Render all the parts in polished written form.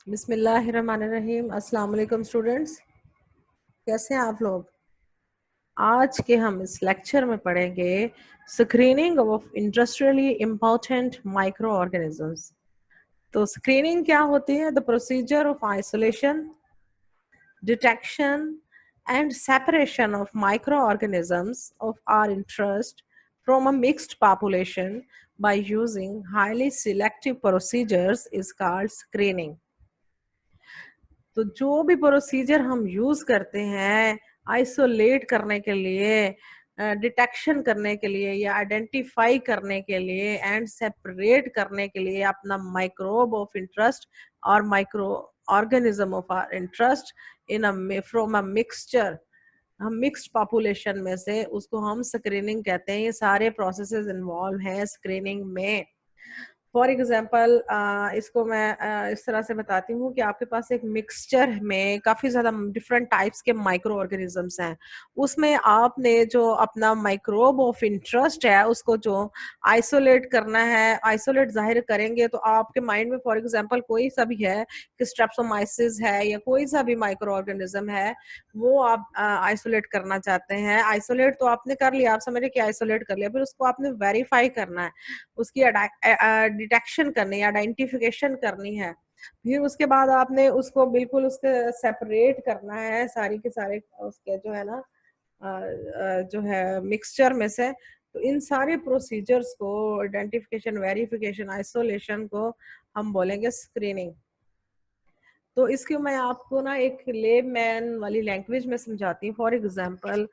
बिस्मिल्लाहिर्रहमानिर्रहीम। अस्सलाम वालेकुम स्टूडेंट्स, कैसे हैं आप लोग। आज के हम इस लेक्चर में पढ़ेंगे screening of industrially important micro organisms. तो स्क्रीनिंग क्या होती है? The procedure of isolation, detection and separation of microorganisms of our interest from a mixed population by using highly selective procedures is called screening. तो जो भी procedure हम use करते हैं आइसोलेट करने के लिए, डिटेक्शन करने के लिए या आइडेंटिफाई करने के लिए एंड सेपरेट करने के लिए अपना माइक्रोब ऑफ इंटरेस्ट और micro organism of our interest in from a mixture, हम मिक्स्ड पॉपुलेशन में से, उसको हम स्क्रीनिंग कहते हैं। ये सारे प्रोसेसेस इन्वॉल्व हैं स्क्रीनिंग में। फॉर एग्जाम्पल इसको मैं इस तरह से बताती हूँ कि आपके पास एक मिक्सचर में काफ़ी ज़्यादा डिफरेंट टाइप्स के माइक्रो ऑर्गेनिजम्स हैं। उसमें आपने जो अपना माइक्रोब ऑफ इंटरेस्ट है उसको जो आइसोलेट करना है, आइसोलेट जाहिर करेंगे तो आपके माइंड में फॉर एग्जांपल कोई सा भी है कि स्ट्रेप्टोमाइसिस है या कोई सा भी माइक्रो ऑर्गेनिज्म है, वो आप आइसोलेट करना चाहते हैं। आइसोलेट तो आपने कर लिया, आप समझ रहे कि आइसोलेट कर लिया, फिर उसको आपने वेरीफाई करना है, उसकी डिटेक्शन करनी है, आइडेंटिफिकेशन करनी है। फिर उसके बाद आपने उसको बिल्कुल उसके सेपरेट करना है सारी के सारे उसके जो है ना जो है मिक्सचर में से। तो इन सारे प्रोसीजर्स को, आइडेंटिफिकेशन, वेरिफिकेशन, आइसोलेशन को हम बोलेंगे स्क्रीनिंग। तो इसकी मैं आपको ना एक लेमैन वाली लैंग्वेज में समझाती हूँ। फॉर एग्जांपल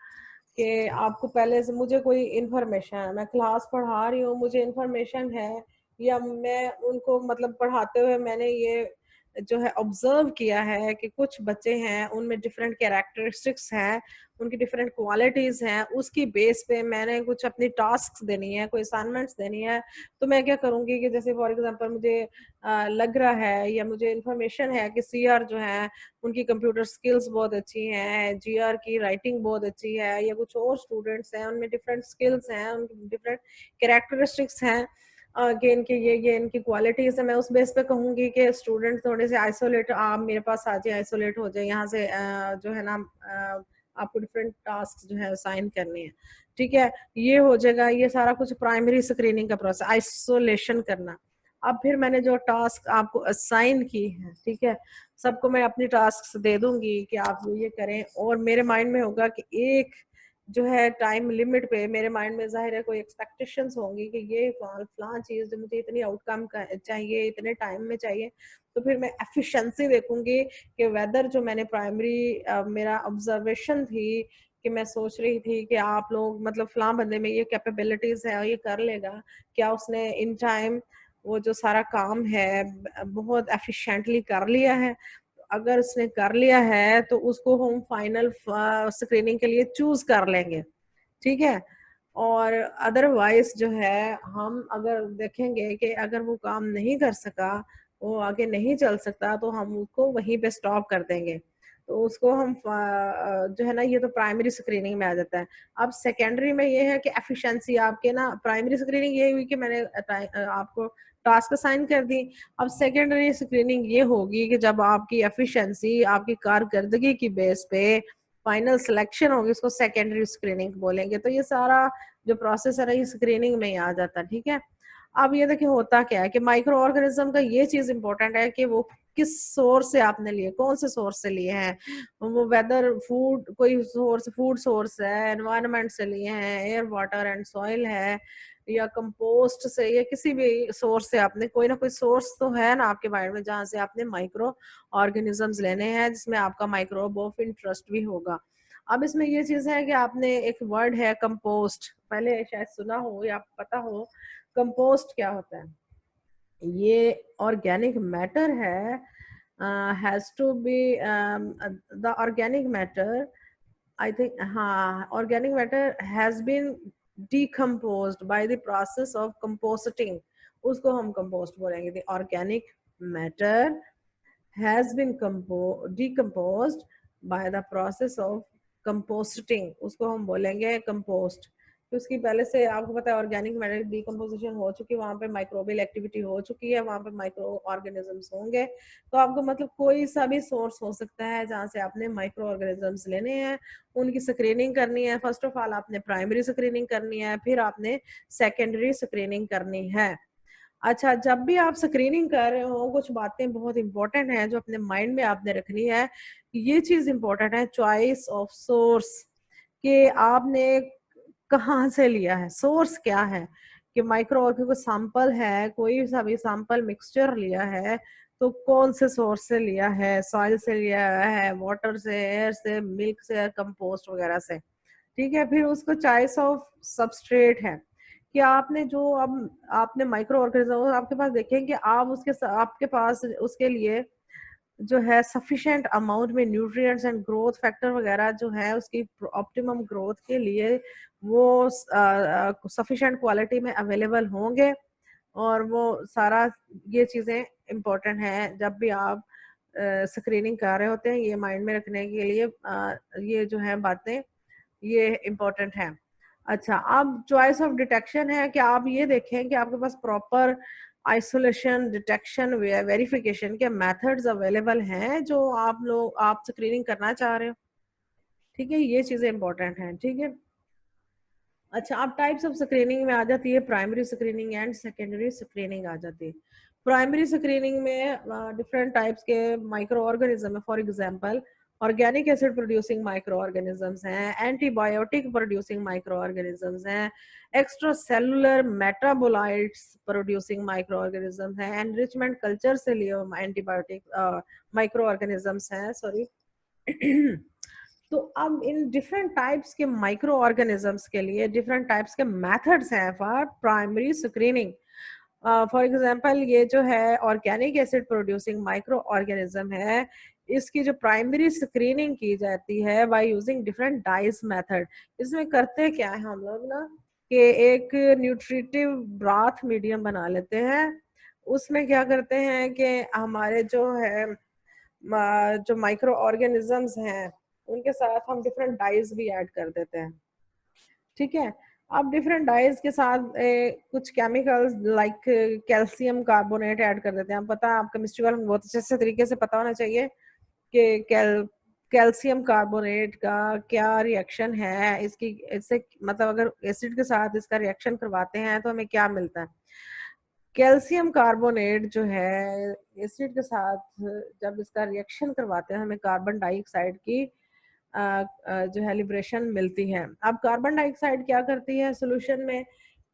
कि आपको पहले से मुझे कोई इन्फॉर्मेशन है, मैं क्लास पढ़ा रही हूँ, मुझे इन्फॉर्मेशन है या मैं उनको मतलब पढ़ाते हुए मैंने ये जो है ऑब्जर्व किया है कि कुछ बच्चे हैं उनमें डिफरेंट कैरेक्टरिस्टिक्स हैं, उनकी डिफरेंट क्वालिटीज हैं, उसकी बेस पे मैंने कुछ अपनी टास्क देनी है, कोई असाइनमेंट्स देनी है। तो मैं क्या करूँगी कि जैसे फॉर एग्जांपल मुझे लग रहा है या मुझे इन्फॉर्मेशन है कि सीआर जो है उनकी कंप्यूटर स्किल्स बहुत अच्छी हैं, जीआर की राइटिंग बहुत अच्छी है, या कुछ और स्टूडेंट्स हैं उनमें डिफरेंट स्किल्स हैं, उनकी डिफरेंट कैरेक्टरिस्टिक्स हैं कि इनके ये इनकी क्वालिटीज है। मैं उस बेस पे कहूंगी कि स्टूडेंट थोड़े से आइसोलेट, आप मेरे पास आ जाए, आइसोलेट हो जाए यहाँ से, जो है ना आपको डिफरेंट टास्क जो है असाइन करने हैं। ठीक है, ये हो जाएगा, ये सारा कुछ प्राइमरी स्क्रीनिंग का प्रोसेस, आइसोलेशन करना। अब फिर मैंने जो टास्क आपको असाइन की है, ठीक है, सबको मैं अपनी टास्क दे दूंगी कि आप ये करें, और मेरे माइंड में होगा कि एक जो है टाइम लिमिट पे मेरे माइंड में जाहिर है कोई एक्सपेक्टेशंस होंगी कि ये फलां चीज जो मुझे इतनी आउटकम चाहिए, इतने टाइम में चाहिए। तो फिर मैं एफिशिएंसी देखूंगी कि वेदर जो मैंने प्राइमरी मेरा ऑब्जर्वेशन थी कि मैं सोच रही थी कि आप लोग मतलब फलां बंदे में ये कैपेबिलिटीज है और ये कर लेगा, क्या उसने इन टाइम वो जो सारा काम है बहुत एफिशिएंटली कर लिया है। अगर उसने कर लिया है तो उसको हम फाइनल स्क्रीनिंग के लिए चूज कर लेंगे, ठीक है। और अदरवाइज जो है हम अगर देखेंगे कि अगर वो काम नहीं कर सका, वो आगे नहीं चल सकता, तो हम उसको वहीं पे स्टॉप कर देंगे। तो उसको हम जो है ना, ये तो प्राइमरी स्क्रीनिंग में आ जाता है। अब सेकेंडरी में ये है कि एफिशिएंसी आपके ना, प्राइमरी स्क्रीनिंग ये हुई कि मैंने आपको टास्क असाइन कर दी। अब सेकेंडरी स्क्रीनिंग ये होगी कि जब आपकी एफिशिएंसी, आपकी कारकर्दगी की बेस पे फाइनल सिलेक्शन होगी, उसको सेकेंडरी स्क्रीनिंग बोलेंगे। तो ये सारा जो प्रोसेस है ये स्क्रीनिंग में ही आ जाता है, ठीक है। अब ये देखिए होता क्या है कि माइक्रो ऑर्गेनिज्म का ये चीज इंपॉर्टेंट है कि वो किस सोर्स से आपने लिए, कौन से सोर्स से लिए हैं। वो वेदर फूड, कोई सोर्स फूड सोर्स है, एनवायरनमेंट से लिए हैं, एयर वाटर एंड सॉइल है, या कंपोस्ट से, या किसी भी सोर्स से आपने, कोई ना कोई सोर्स तो है ना आपके माइंड में जहाँ से आपने माइक्रो ऑर्गेनिजम्स लेने हैं, जिसमें आपका माइक्रोब ऑफ इंटरेस्ट भी होगा। अब इसमें ये चीज है कि आपने एक वर्ड है कंपोस्ट, पहले शायद सुना हो या पता हो कंपोस्ट क्या होता है। ये ऑर्गेनिक मैटर है, has to be the organic matter, I think, हाँ, organic matter has been decomposed by the process of composting, उसको हम कंपोस्ट बोलेंगे। the organic matter has been decomposed by the process of composting, उसको हम बोलेंगे compost. कि उसकी पहले से आपको पता है ऑर्गेनिक मैटर डिकम्पोजिशन हो चुकी है, वहाँ पे माइक्रोबियल एक्टिविटी हो चुकी है, वहाँ पे माइक्रो ऑर्गेनिजम्स होंगे। तो आपको मतलब कोई सा भी सोर्स हो सकता है जहाँ से आपने माइक्रो ऑर्गेनिजम्स लेने हैं, उनकी स्क्रीनिंग करनी है। फर्स्ट ऑफ ऑल आपने प्राइमरी स्क्रीनिंग करनी है, फिर आपने सेकेंडरी स्क्रीनिंग करनी है। अच्छा, जब भी आप स्क्रीनिंग कर रहे हो, कुछ बातें बहुत इंपॉर्टेंट हैं जो अपने माइंड में आपने रखनी है। ये चीज इंपॉर्टेंट है, चॉइस ऑफ सोर्स, कि आपने कहाँ से लिया है, सोर्स क्या है। कि माइक्रो ऑर्गेनिज्म सैंपल है, कोई सा भी सैंपल मिक्सचर लिया है, तो कौन से सोर्स से लिया है, सॉइल से लिया है, वाटर से, एयर से, मिल्क से, कंपोस्ट वगैरह से। ठीक है, फिर उसको चॉइस ऑफ सबस्ट्रेट है कि आपने जो अब आपने माइक्रो ऑर्गेनिज्म आपके पास देखें कि आप उसके आपके पास उसके लिए जो है सफिशिएंट अमाउंट में न्यूट्रिएंट्स एंड ग्रोथ फैक्टर वगैरह जो है उसकी ऑप्टिमम ग्रोथ के लिए वो सफिशिएंट क्वालिटी में अवेलेबल होंगे। और वो सारा ये चीज़ें इम्पोर्टेंट हैं जब भी आप स्क्रीनिंग कर रहे होते हैं, ये माइंड में रखने के लिए ये जो है बातें ये इम्पोर्टेंट है। अच्छा, अब चॉइस ऑफ डिटेक्शन है कि आप ये देखें कि आपके पास प्रॉपर आइसोलेशन, डिटेक्शन, वेरिफिकेशन के मेथड्स अवेलेबल हैं जो आप स्क्रीनिंग करना चाह रहे हो। ठीक है, ये चीजें इंपॉर्टेंट हैं। ठीक है, अच्छा, अब टाइप्स ऑफ स्क्रीनिंग में आ जाती है primary screening and secondary screening आ जाती है। प्राइमरी स्क्रीनिंग में डिफरेंट टाइप्स के माइक्रो ऑर्गेनिज्म है। For example, organic acid producing microorganisms हैं, एंटीबायोटिक प्रोड्यूसिंग माइक्रो ऑर्गेनिजम्स हैं, extracellular metabolites producing microorganisms हैं, एनरिचमेंट कल्चर से लिए एंटीबायोटिक माइक्रो ऑर्गेनिजम्स हैं, सॉरी। तो अब इन डिफरेंट टाइप्स के माइक्रो ऑर्गेनिजम्स के लिए डिफरेंट टाइप्स के मेथड्स हैं for primary screening. For example, ये जो है organic acid producing micro organism है, इसकी जो प्राइमरी स्क्रीनिंग की जाती है by using different dice method. इसमें करते क्या है हम लोग ना, कि एक न्यूट्रिटिव ब्राथ मीडियम बना लेते हैं। उसमें क्या करते हैं कि हमारे जो है जो माइक्रो ऑर्गेनिजम्स हैं उनके साथ हम डिफरेंट डाइज भी ऐड कर देते हैं। ठीक है, अब डिफरेंट डाइज के साथ कुछ chemicals like calcium carbonate add कर देते हैं। पता है, आप केमिस्ट्री वालों को बहुत अच्छे तरीके से पता होना चाहिए कि कैल्शियम कार्बोनेट का क्या रिएक्शन है, इसकी इससे मतलब अगर एसिड के साथ इसका रिएक्शन करवाते हैं तो हमें क्या मिलता है। कैल्शियम कार्बोनेट जो है एसिड के साथ जब इसका रिएक्शन करवाते हैं, हमें कार्बन डाइऑक्साइड की जो है लिबरेशन मिलती है। अब कार्बन डाइऑक्साइड क्या करती है सोल्यूशन में,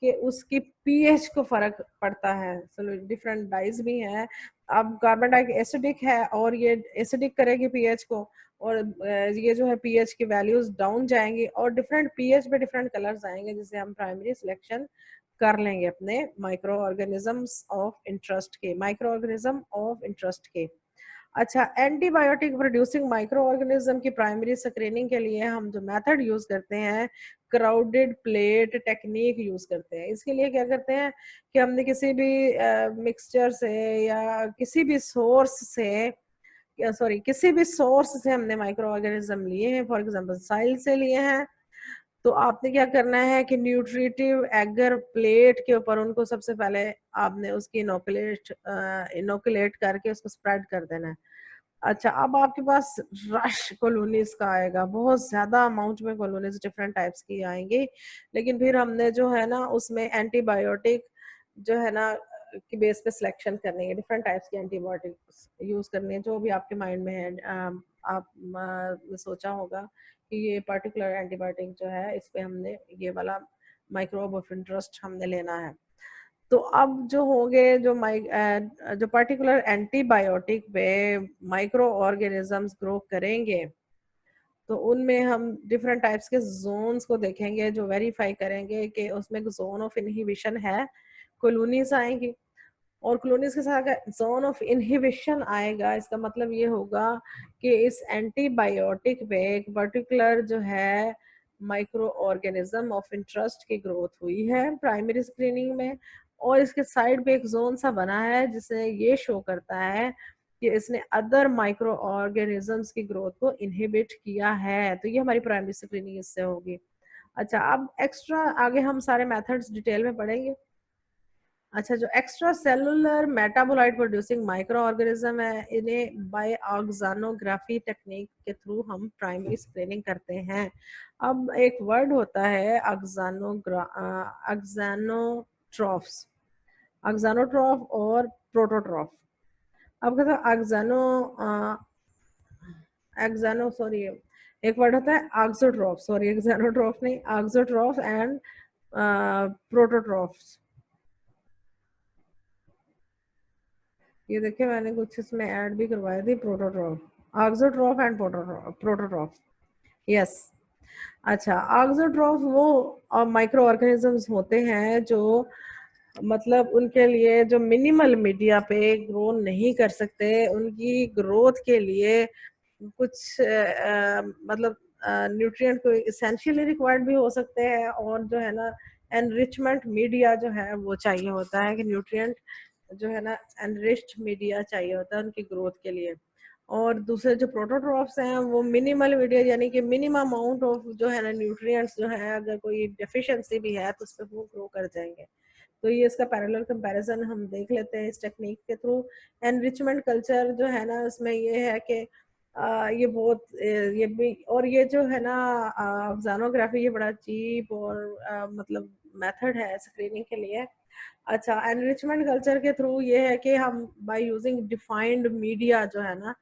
कि उसकी पीएच को फर्क पड़ता है। डिफरेंट डाइज भी हैं। अब कार्बन डाइऑक्साइड एसिडिक है और ये एसिडिक करेगी पीएच को, और ये जो है पीएच की वैल्यूज डाउन जाएंगी और डिफरेंट पीएच पे डिफरेंट कलर्स आएंगे, जिसे हम प्राइमरी सिलेक्शन कर लेंगे अपने माइक्रो ऑर्गेनिजम्स ऑफ इंटरेस्ट के, माइक्रो ऑर्गेनिज्म ऑफ इंटरेस्ट के। अच्छा, एंटीबायोटिक प्रोड्यूसिंग माइक्रो ऑर्गेनिज्म की प्राइमरी स्क्रीनिंग के लिए हम जो मेथड यूज करते हैं, क्राउडेड प्लेट टेक्निक यूज करते हैं। इसके लिए क्या करते हैं कि हमने किसी भी मिक्सचर से या किसी भी सोर्स से, सॉरी किसी भी सोर्स से हमने माइक्रो ऑर्गेनिज्म लिए हैं, फॉर एग्जांपल साइल से लिए हैं, तो आपने क्या करना है कि न्यूट्रिटिव एगर प्लेट के ऊपर उनको सबसे पहले आपने उसकी इनोकुलेट करके उसको स्प्रेड कर देना है। अच्छा, अब आपके पास रश कॉलोनीज का आएगा, बहुत ज्यादा अमाउंट में कॉलोनीज डिफरेंट टाइप्स की आएंगी, लेकिन फिर हमने जो है ना उसमें एंटीबायोटिक जो है ना की बेस पे सिलेक्शन करनी है, डिफरेंट टाइप्स की एंटीबायोटिक यूज करनी है, जो भी आपके माइंड में है। आप सोचा होगा कि ये पर्टिकुलर एंटीबायोटिक जो है इस पे हमने ये वाला माइक्रोब ऑफ इंटरेस्ट हमने लेना है। तो अब जो होंगे जो पर्टिकुलर एंटीबायोटिक पे माइक्रो ऑर्गेनिजम्स ग्रो करेंगे, तो उनमें हम डिफरेंट टाइप्स के जोन्स को देखेंगे, जो वेरीफाई करेंगे कि उसमें जोन ऑफ इनहिबिशन है, कॉलोनीज आएंगी। और कॉलोनीज के साथ अगर जोन ऑफ इनहिबिशन आएगा, इसका मतलब ये होगा कि इस एंटीबायोटिक पे एक पर्टिकुलर जो है माइक्रो ऑर्गेनिज्म ऑफ इंटरेस्ट की ग्रोथ हुई है प्राइमरी स्क्रीनिंग में, और इसके साइड पे एक जोन सा बना है जिससे ये शो करता है कि इसने अदर माइक्रो ऑर्गेनिजम्स की ग्रोथ को इनहिबिट किया है। तो ये हमारी प्राइमरी स्क्रीनिंग इससे होगी। अच्छा, अब एक्स्ट्रा आगे हम सारे मेथड्स डिटेल में पढ़ेंगे। अच्छा, जो extra cellular metabolite producing micro organism है, इन्हें बाय ऑक्सानोग्राफी टेक्निक के थ्रू हम प्राइमरी स्क्रीनिंग करते हैं। अब एक वर्ड होता है ऑक्सानोट्रॉफ्स, ऑक्सानोट्रॉफ और प्रोटोट्रॉफ। अब कहते हैं एक्सानो सॉरी, एक वर्ड होता है ऑक्सोट्रॉफ, सॉरी एक्सानोट्रॉफ नहीं, ऑक्सोट्रॉफ एंड प्रोटोट्रॉफ्स। ये देखिए मैंने कुछ इसमें ऐड भी करवाई थी, प्रोटोट्रॉफ, ऑक्सोट्रॉफ एंड प्रोटोट्रॉफ। यस। अच्छा, ऑक्सोट्रॉफ वो माइक्रो ऑर्गेनिजम्स होते हैं जो मतलब उनके लिए जो मिनिमल मीडिया पे ग्रो नहीं कर सकते, उनकी ग्रोथ के लिए कुछ मतलब न्यूट्रिएंट को एसेंशियली रिक्वायर्ड भी हो सकते हैं, और जो है ना एनरिचमेंट मीडिया जो है वो चाहिए होता है, कि न्यूट्रिएंट जो है ना एनरिच्ड मीडिया चाहिए होता है उनकी ग्रोथ के लिए। और दूसरे जो प्रोटोट्रॉफ्स हैं वो मिनिमल मीडिया, यानी कि मिनिमम अमाउंट ऑफ जो है ना न्यूट्रिएंट्स जो है, अगर कोई डेफिशिएंसी भी है तो उस पर वो ग्रो कर जाएंगे। तो ये इसका पैरेलल कंपैरिजन हम देख लेते हैं इस टेक्निक के थ्रू। एनरिचमेंट कल्चर जो है ना उसमें ये है कि ये बहुत ये भी, और ये जो है ना ऑक्सानोग्राफी, ये बड़ा चीप और मतलब मेथड है स्क्रीनिंग के लिए। अच्छा, एनरिचमेंट कल्चर के थ्रू ये है कि हम बाय यूजिंग डिफाइंड मीडिया जो है ना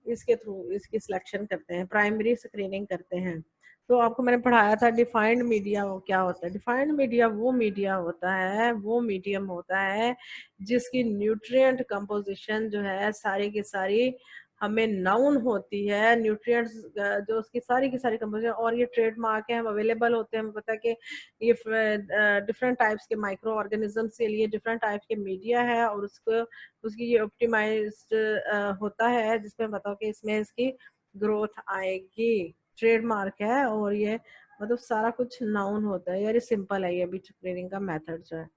इसके थ्रू इसकी सिलेक्शन करते हैं, प्राइमरी स्क्रीनिंग करते हैं। तो आपको मैंने पढ़ाया था डिफाइंड मीडिया वो क्या होता है। डिफाइंड मीडिया वो मीडिया होता है, वो मीडियम होता है जिसकी न्यूट्रिएंट कंपोजिशन जो है सारी की सारी हमें नाउन होती है, न्यूट्रिएंट्स जो उसकी सारी की सारी कंपोजिशन, और ये ट्रेडमार्क है, हम अवेलेबल होते हैं, हमें पता है कि ये डिफरेंट टाइप्स के माइक्रो ऑर्गेनिजम्स के लिए डिफरेंट टाइप के मीडिया है, और उसको उसकी ये ऑप्टिमाइज्ड होता है जिसमें बताओ कि इसमें इसकी ग्रोथ आएगी। ट्रेडमार्क है, और ये मतलब सारा कुछ नाउन होता है। यार ये सिंपल है, ये भी स्क्रीनिंग का मेथड जो है।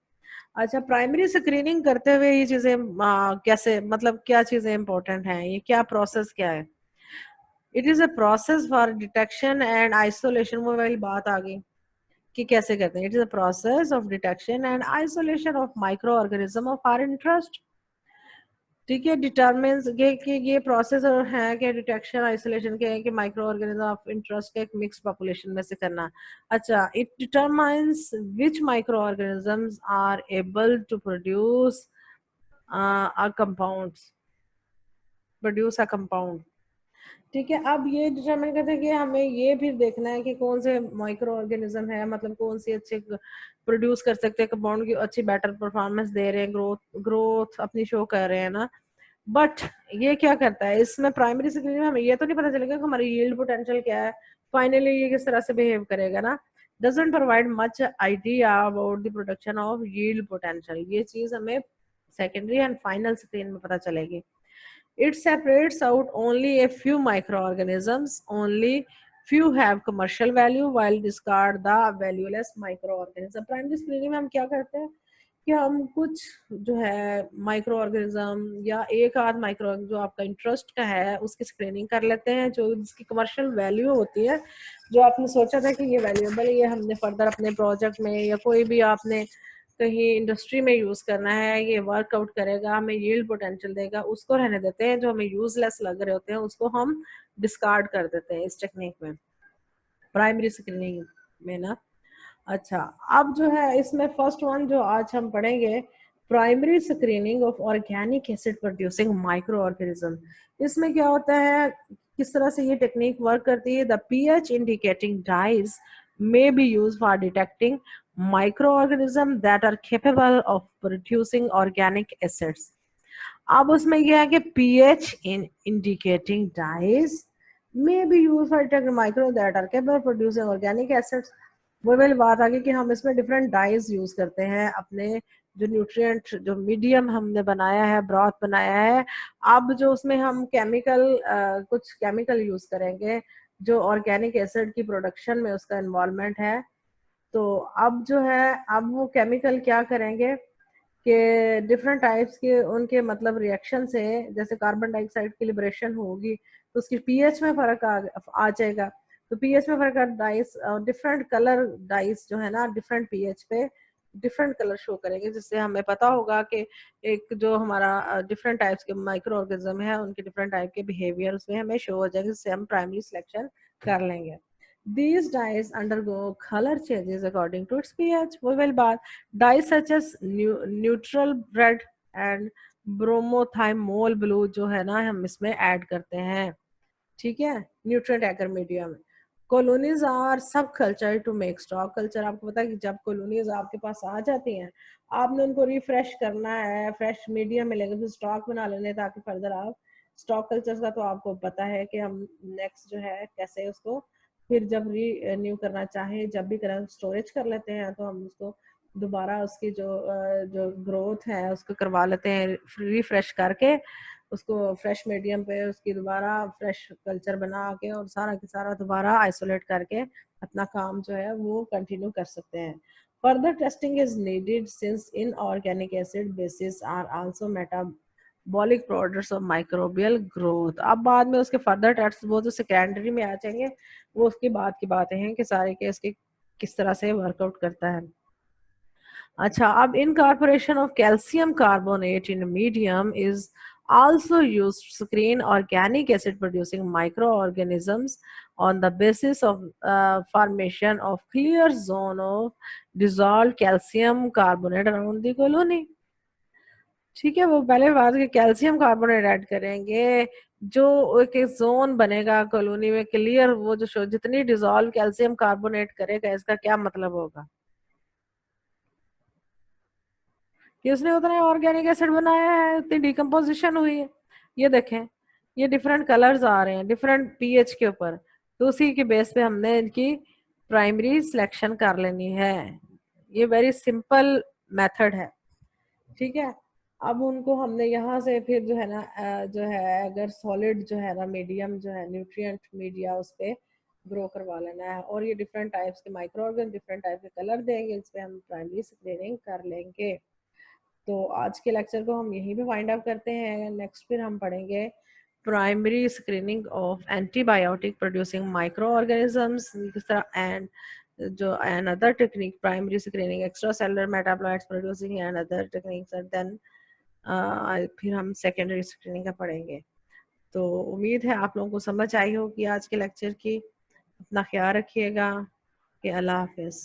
अच्छा, प्राइमरी स्क्रीनिंग करते हुए ये चीजें कैसे, मतलब क्या चीजें इंपॉर्टेंट हैं, ये क्या प्रोसेस क्या है? It is a process for detection and isolation. वो वाली बात आ गई कि कैसे करते हैं। It is a process of detection and isolation of micro organism of our interest. ठीक है, डिटरमिन्स ये कि ये प्रोसेस है कि डिटेक्शन आइसोलेशन के हैं कि माइक्रो ऑर्गेनिज्म ऑफ इंटरेस्ट के एक मिक्स पॉपुलेशन में से करना। अच्छा, it determines which micro organisms are able to produce a compounds, produce a compound. ठीक है, अब ये डिटरमाइन करते हैं कि हमें ये भी देखना है कि कौन से माइक्रो ऑर्गेनिज्म है, मतलब कौन सी अच्छे प्रोड्यूस कर सकते हैं कंपाउंड की, अच्छी बेटर परफॉर्मेंस दे रहे हैं, ग्रोथ ग्रोथ अपनी शो कर रहे हैं ना। बट ये क्या करता है, इसमें प्राइमरी स्क्रीनिंग में हमें ये तो नहीं पता चलेगा कि हमारी यील्ड पोटेंशियल क्या है, फाइनली ये किस तरह से बिहेव करेगा ना। Doesn't provide much idea about the production of yield potential. ये चीज हमें सेकेंडरी एंड फाइनल स्क्रीन में पता चलेगी। It separates out only a few microorganisms. Only few have commercial value while discard the valueless microorganism. Primary screening में हम क्या करते हैं कि हम कुछ जो है माइक्रो ऑर्गेनिज्म या एक आध माइक्रो जो आपका इंटरेस्ट का है उसकी स्क्रीनिंग कर लेते हैं, जो जिसकी कमर्शियल वैल्यू होती है, जो आपने सोचा था कि ये वैल्यूएबल है, ये हमने फर्दर अपने प्रोजेक्ट में या कोई भी आपने कहीं इंडस्ट्री में यूज करना है, ये वर्कआउट करेगा, हमें यील्ड पोटेंशियल देगा, उसको रहने देते हैं। जो हमें यूजलेस लग रहे होते हैं उसको हम डिस्कार्ड कर देते हैं इस टेक्निक में, प्राइमरी स्क्रीनिंग में ना। अच्छा, अब जो है इसमें फर्स्ट वन जो आज हम पढ़ेंगे, primary screening of organic acid producing micro organism. इसमें क्या होता है, किस तरह से ये टेक्निक वर्क करती है। The pH indicating dyes may be used for detecting microorganisms that are capable of producing organic acids. अब उसमें क्या है कि pH in indicating dyes may be used for detecting micro that are capable of producing organic acids. वो वाली बात आ गई कि हम इसमें डिफरेंट डाइज यूज करते हैं अपने जो न्यूट्रिएंट जो मीडियम हमने बनाया है, ब्रॉथ बनाया है। अब जो उसमें हम केमिकल कुछ केमिकल यूज करेंगे जो ऑर्गेनिक एसिड की प्रोडक्शन में उसका इन्वॉल्वमेंट है। तो अब जो है, अब वो केमिकल क्या करेंगे कि डिफरेंट टाइप्स के उनके मतलब रिएक्शन से, जैसे कार्बन डाइऑक्साइड की लिबरेशन होगी तो उसकी पीएच में फर्क आ जाएगा। तो पीएच में फर्क है, डाइस डिफरेंट कलर डाइस जो है ना डिफरेंट पीएच पे डिफरेंट कलर शो करेंगे, जिससे हमें पता होगा कि एक जो हमारा डिफरेंट टाइप्स के माइक्रो ऑर्गेनिज्म है उनके डिफरेंट टाइप के बिहेवियर उसमें हमें शो हो जाएंगे, जिससे हम प्राइमरी सिलेक्शन कर लेंगे। These dyes undergo color changes according to its pH. वो वाली बात, dyes such as neutral red and bromothymol blue जो है ना हम इसमें ऐड करते हैं, ठीक है, न्यूट्रिएंट एगर मीडिया में। Colonies are subculture to make stock culture. आपको पता है कि जब कॉलोनीज आपके पास आ जाती हैं, आपने उनको रिफ्रेश करना है, फ्रेश मीडिया मिलेगा, फिर स्टॉक बना लेने ताकि फर्दर आप स्टॉक कल्चर का तो आपको पता है कि हम नेक्स्ट जो है कैसे उसको फिर जब रीन्यू करना चाहें, जब भी करें स्टोरेज कर लेते हैं, तो हम उसको दोबारा उसकी जो ग्रोथ है उसको करवा लेते हैं रिफ्रेश करके, उसको फ्रेश मीडियम पे उसकी दोबारा फ्रेश कल्चर बना के और सारा के सारा दोबारा आइसोलेट करके अपना काम जो है वो कंटिन्यू कर सकते हैं। Further testing is needed since inorganic acid bases are also metabolic products of microbial growth. अब बाद में उसके फर्दर टेस्ट वो जो सेकेंडरी में आ जाएंगे, वो उसकी बाद की बातें हैं कि सारे के इसके किस तरह से वर्कआउट करता है। अच्छा, अब incorporation of calcium carbonate in medium is also used to screen organic acid producing microorganisms on the basis of formation of clear zone of dissolved calcium carbonate around the colony। ठीक है, वो पहले बात कि कैल्शियम कार्बोनेट ऐड करेंगे, जो एक zone बनेगा कॉलोनी में क्लियर, वो जो जितनी डिजोल्व कैल्शियम कार्बोनेट करेगा, इसका क्या मतलब होगा कि उसने उतना ऑर्गेनिक एसिड बनाया है, उतनी डिकम्पोजिशन हुई है। ये देखें, ये डिफरेंट कलर्स आ रहे हैं डिफरेंट पीएच के ऊपर, तो उसी के बेस पे हमने इनकी प्राइमरी सिलेक्शन कर लेनी है। ये वेरी सिंपल मेथड है, ठीक है। अब उनको हमने यहाँ से फिर जो है ना जो है अगर सॉलिड जो है ना मीडियम जो है न्यूट्रिएंट मीडिया उस पर ग्रो करवा लेना है, और ये डिफरेंट टाइप्स के माइक्रो ऑर्गन डिफरेंट टाइप के कलर देंगे, इस पे हम प्राइमरी स्क्रीनिंग कर लेंगे। तो आज के लेक्चर को हम यहीं पे वाइंड अप करते हैं। नेक्स्ट फिर हम पढ़ेंगे primary screening of antibiotic producing microorganisms किस तरह, एंड जो another technique primary screening extracellular metabolites producing and other techniques, and then फिर हम सेकेंडरी स्क्रीनिंग का पढ़ेंगे। तो उम्मीद है आप लोगों को समझ आई होगी आज के लेक्चर की। अपना ख्याल रखिएगा कि अल्लाह हाफिज़।